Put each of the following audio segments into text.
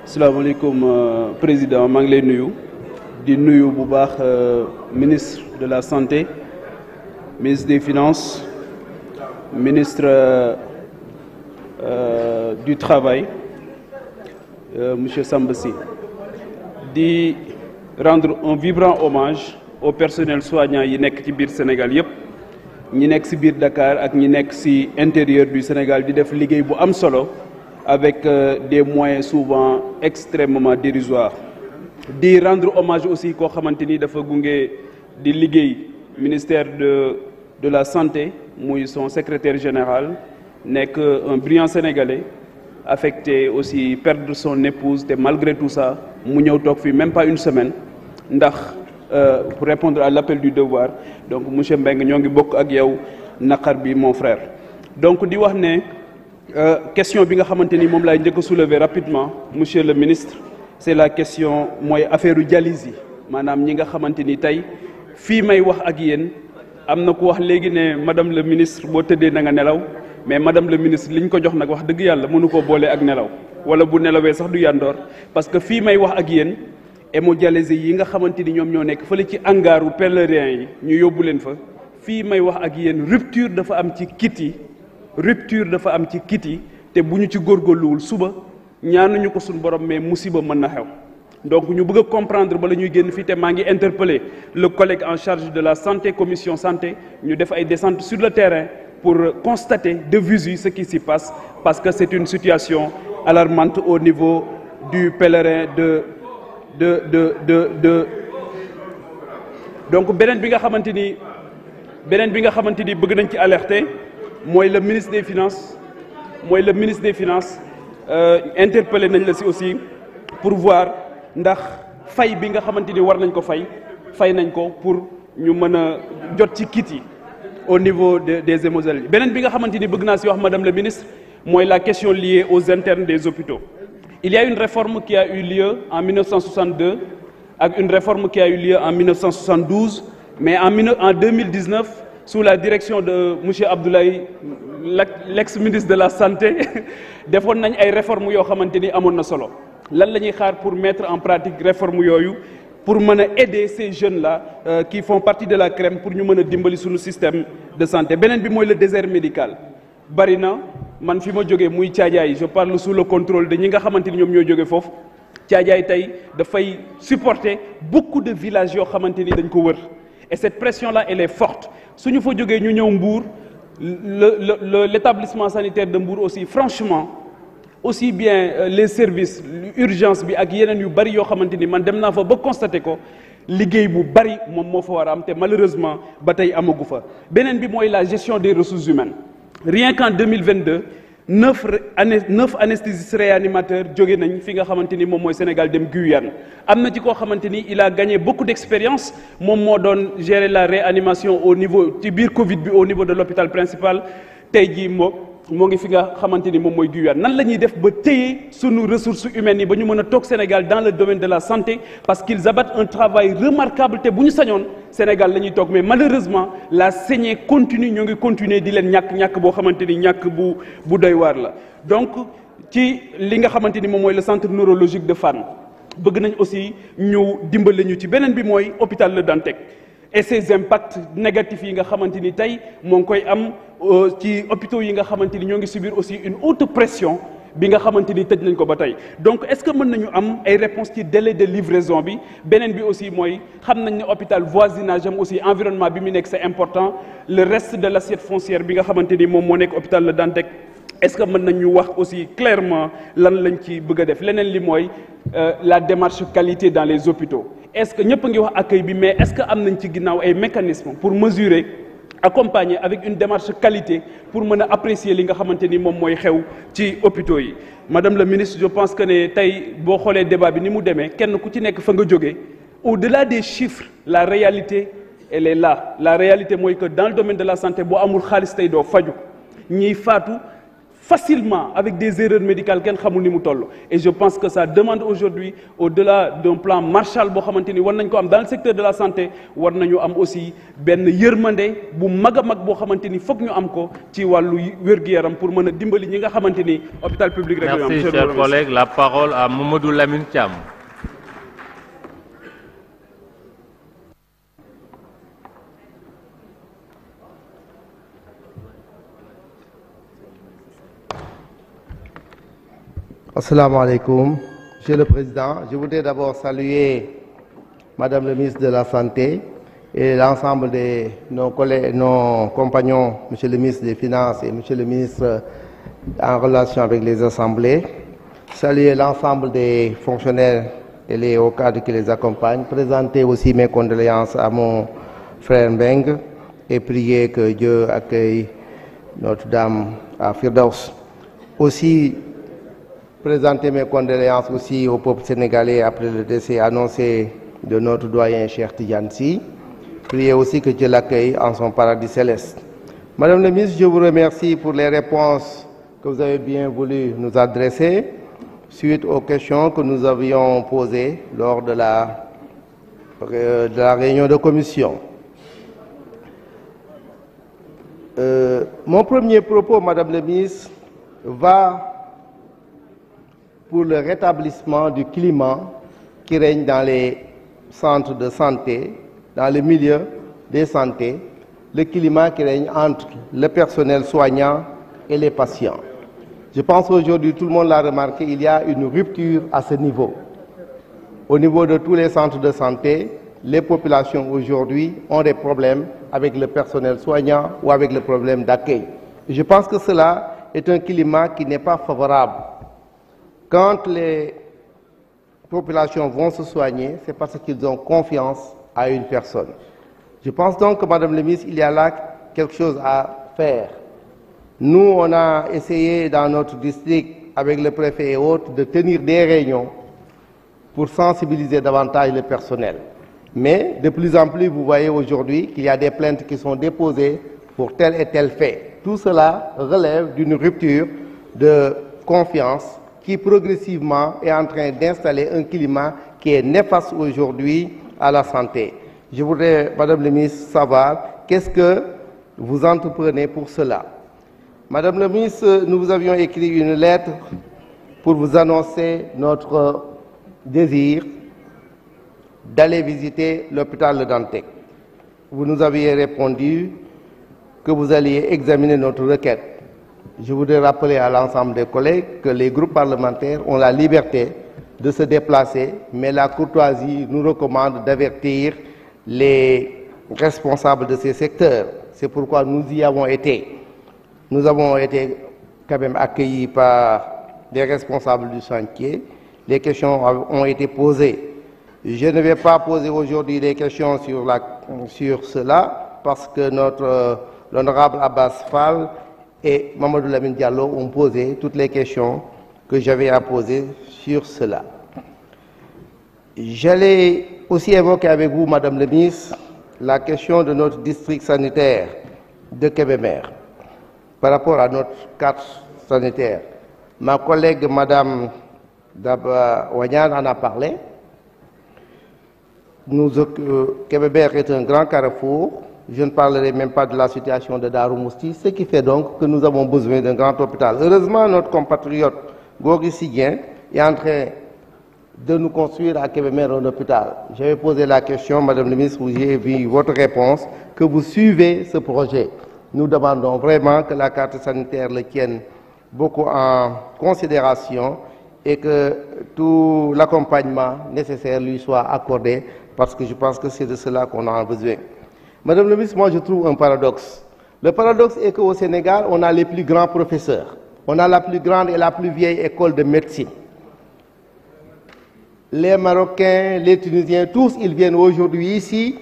asalaamaaleykum président maa ngi lay nuyu di nuyu bu baax ministre de la santé ministre des finances ministre du travail monsieur Samba Sy di rendre un vibrant hommage au personnel soignant yi nekk ci biir Sénégal yépp ñi nekk ci biir Dakar ak ñi nekk ci intérieur du Sénégal di def liggéey bu am solo avec des moyens souvent extrêmement dérisoires di rendre hommage aussi koo xamante ni dafa gunge di liggéey ministère de la santé muy son secrétaire général nekk un brillant sénégalais affecté aussi perdre son épouse te malgré tout ça mu ñëw toog fii même pas une semaine ndax pour répondre à l'appel du devoir donc monsieur Mbengue ñoo ngi bokk ak yow naqar bi mon frère donc di wax ne question bi nga xamante ni moom laay njëkk a soulever rapidement monsieur le ministre c'est la question mooy affaire u dialyse yi maanaam ñi nga xamante ni tey fii may wax ak yéen am na ku wax léegi ne madame le ministre boo tëddee na nga nelaw mais madame le ministre li ñu ko jox nag wax dëgg yàlla mënu koo boole ak nelaw wala bu nelawee sax du yandoor parce que fii may wax ak yéen hémodialysés yi nga xamante ni ñoom ñoo nekk fële ci hangaaru pèlerin yi ñu yóbbu leen fa fii may wax ak yéen rupture dafa am ci kit yi rupture dafa am ci kit yi te bu ñu ci góorgóorluwul suba ñaanuñu ko suñu borom mais musiba mën na xew donc ñu bëgg a comprendre bala ñuy génn fii te maa ngi interpeller le collègue en charge de la santé commission santé ñu def ay descentes sur le terrain pour constater de visu ce qui s'y passe parce que c'est une situation alarmante au niveau du pèlerin donc beneen bi nga xamante ni bëgg nañ ci alerter mooy le ministre des finances interpellé nañ la ci aussi pour voir ndax fay bi nga xamante ni war nañ ko fay nañ ko pour ñu mën a jot ci kit yi au niveau des hémodialyses beneen bi nga xamante ni bëgg naa ci wax madame le ministre mooy la question liée aux internes des hôpitaux il y a une réforme qui a eu lieu en 1962 ak une réforme qui a eu lieu en 1972 mais en 2019 sous la direction de monsieur Abdoulaye l'ex-ministre de la santé defoon nañ ay réformes yoo xamante ni amoon na solo lan la ñuy xaar pour mettre en pratique réformes yooyu pour mën a aider ces jeunes là qui font partie de la crème pour ñu mën a dimbali suñu système de santé beneen bi mooy le désert médical bari na man fi ma jógee muy Thiadiaye je parle sous le contrôle de ñi nga xamante ni ñoom ñoo jógee foofu Thiadiaye tey dafay supporter beaucoup de villages yoo xamante ni dañ ko wër et cette pression là elle est forte suñu fa jógee ñu ñëw Mbour l'établissement sanitaire de Mbour aussi franchement aussi bien les services urgence bi ak yeneen yu bari yoo xamante ni man dem naa fa ba constater ko liggéey bu bari moom moo fa war a am te malheureusement ba tey amagu fa beneen bi mooy la gestion des ressources humaines rien qu'en 2022 neuf anesthésistes réanimateurs jóge nañ fi nga xamante ni moom mooy Sénégal dem Guyane am na ci koo xamante ni il a gagné beaucoup d'expérience moom moo doon gérer la réanimation au niveau ci biir Covid bi au niveau de l'hôpital principal tey jii moo ngi fi nga xamante ni moom mooy Guyane nan la ñuy def ba téye sunu ressources humaines yi ba ñu mën a toog Sénégal dans le domaine de la santé parce qu'ils abattent un travail remarquable te bu ñu sañoon Sénégal la ñuy toog mais malheureusement la saignée continue ñoo ngi continuer di leen ñàkk boo xamante ni ñàkk bu doy waar la donc ci li nga xamante ni moom mooy le centre neurologique de Fann bëgg nañ aussi ñu dimbale ñu ci beneen bi mooy hôpital Le Dantec et ces impacts négatifs yi nga xamante ni tey moo ngi koy am ci hôpitaux yi nga xamante ni ñoo ngi subir aussi une haute pression bi nga xamante ni tëj nañ ko ba tey donc est-ce que mën nañu am ay réponses ci délai de livraison bi beneen bi aussi mooy xam nañ ne hôpital voisinage am aussi environnement bi mu nekk c'est important le reste de l'assiette foncière bi nga xamante ni moom moo nekk hôpital Le Dantec est-ce que mën nañu wax aussi clairement lan lañ ci bëgg a def leneen li mooy la démarche qualité dans les hôpitaux est-ce que ñëpp a ngi wax accueil bi mais est-ce que am nañ ci ginnaaw ay mécanismes pour mesurer accompagner avec une démarche qualité pour mën a apprécier li nga xamante ni moom mooy xew ci hôpitaux yi madame la ministre je pense que ne tey boo xoolee débat bi ni mu demee kenn ku ci nekk fa nga jógee au-delà des chiffres la réalité elle est là la réalité mooy que dans le domaine de la santé boo amul xaalis tey doo faju ñiy faatu facilement avec des erreurs médicales kenn xamul ni mu toll. Et je pense que ça demande aujourd'hui, au-delà d'un plan Marshall boo xamante ni war nañ ko am dans le secteur de la santé, war nañu am aussi benn yërmande bu mag a mag boo xamante ni foog ñu am ko ci wàllu wér-gu-yaram pour mën a dimbali ñi nga xamante ni hôpital public rek. Merci, chers collègues. La parole à Mamadou Lamine Thiam. Assalamu alaikum, Monsieur le Président. Je voudrais d'abord saluer Madame le ministre de la Santé et l'ensemble de nos collègues, nos compagnons, Monsieur le ministre des Finances et Monsieur le ministre en relation avec les assemblées. Saluer l'ensemble des fonctionnaires et les hauts cadres qui les accompagnent. Présenter aussi mes condoléances à mon frère Mbeng et prier que Dieu accueille Notre-Dame à Firdaus. Aussi, présenter mes condoléances aussi au peuple sénégalais après le décès annoncé de notre doyen Cheikh Tidiane Sy. Priez aussi que Dieu l'accueille en son paradis céleste. Madame la ministre, je vous remercie pour les réponses que vous avez bien voulu nous adresser suite aux questions que nous avions posées lors de la réunion de commission. Mon premier propos, Madame la ministre, va pour le rétablissement du climat qui règne dans les centres de santé, dans le milieu des santé, le climat qui règne entre le personnel soignant et les patients. Je pense qu'aujourd'hui, tout le monde l'a remarqué, il y a une rupture à ce niveau. Au niveau de tous les centres de santé, les populations aujourd'hui ont des problèmes avec le personnel soignant ou avec le problème d'accueil. Je pense que cela est un climat qui n'est pas favorable. Quand les populations vont se soigner, c'est parce qu'ils ont confiance à une personne. Je pense donc que, Madame la ministre, il y a là quelque chose à faire. Nous, on a essayé dans notre district, avec le préfet et autres, de tenir des réunions pour sensibiliser davantage le personnel. Mais de plus en plus, vous voyez aujourd'hui qu'il y a des plaintes qui sont déposées pour tel et tel fait. Tout cela relève d'une rupture de confiance qui progressivement est en train d'installer un climat qui est néfaste aujourd'hui à la santé. Je voudrais, Madame la ministre, savoir qu'est-ce que vous entreprenez pour cela. Madame la ministre, nous vous avions écrit une lettre pour vous annoncer notre désir d'aller visiter l'hôpital Le Dantec. Vous nous aviez répondu que vous alliez examiner notre requête. Je voudrais rappeler à l'ensemble des collègues que les groupes parlementaires ont la liberté de se déplacer, mais la courtoisie nous recommande d'avertir les responsables de ces secteurs. C'est pourquoi nous y avons été. Nous avons été quand même accueillis par des responsables du chantier. Les questions ont été posées. Je ne vais pas poser aujourd'hui des questions sur cela parce que l'honorable Abbas Fall et Mamadou Lamine Diallo ont posé toutes les questions que j'avais à poser sur cela. J'allais aussi évoquer avec vous, Madame la ministre, la question de notre district sanitaire de Kébémer par rapport à notre carte sanitaire. Ma collègue, Madame Daba Wanyan, en a parlé. Kébémer est un grand carrefour. Je ne parlerai même pas de la situation de Darou Mousti, ce qui fait donc que nous avons besoin d'un grand hôpital. Heureusement, notre compatriote Gorgui Sidien est en train de nous construire à Kébémer un hôpital. J'avais posé la question, Madame la ministre, j'ai vu votre réponse, que vous suivez ce projet. Nous demandons vraiment que la carte sanitaire le tienne beaucoup en considération et que tout l'accompagnement nécessaire lui soit accordé, parce que je pense que c'est de cela qu'on a besoin. Madame la ministre, moi je trouve un paradoxe. Le paradoxe est qu'au Sénégal, on a les plus grands professeurs. On a la plus grande et la plus vieille école de médecine. Les Marocains, les Tunisiens, tous, ils viennent aujourd'hui ici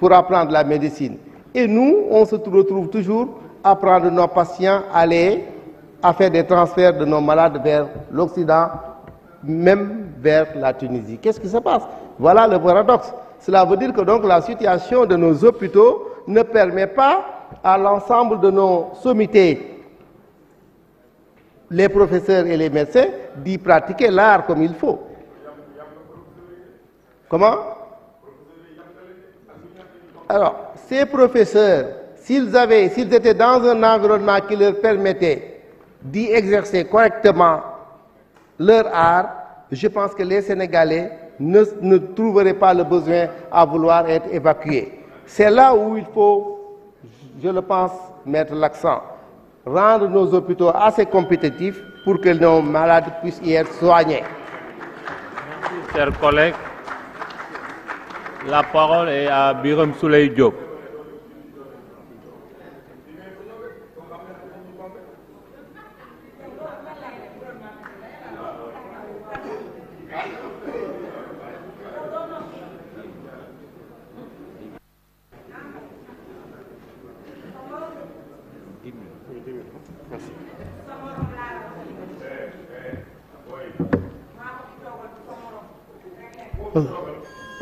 pour apprendre la médecine. Et nous, on se retrouve toujours à prendre nos patients, à faire des transferts de nos malades vers l'Occident, même vers la Tunisie. Qu'est-ce qui se passe? Voilà le paradoxe. Cela veut dire que donc la situation de nos hôpitaux ne permet pas à l'ensemble de nos sommités les professeurs et les médecins d'y pratiquer l'art comme il faut. Comment? Alors, ces professeurs, s'ils étaient dans un environnement qui leur permettait d'y exercer correctement leur art, je pense que les Sénégalais ne trouveraient pas le besoin à vouloir être évacués. C'est là où il faut, je le pense, mettre l'accent. Rendre nos hôpitaux assez compétitifs pour que nos malades puissent y être soignés. Merci, chers collègues. La parole est à Birame Souleye Diop.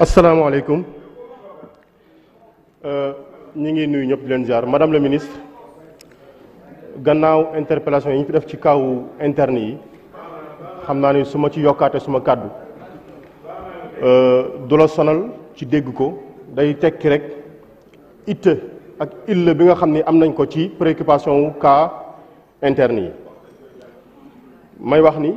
asalaamaaleykum ñi ngi nuyu ñëpp di leen jaar madame la ministre gannaaw interpellation yi ñu fi def ci kaw interne yi xam naa ni su ma ci yokkaate suma kàddu du la sonal ci dégg ko day tekki rek itte ak illa bi nga xam ni am nañ ko ci préoccupation wu cas interne yi may wax ni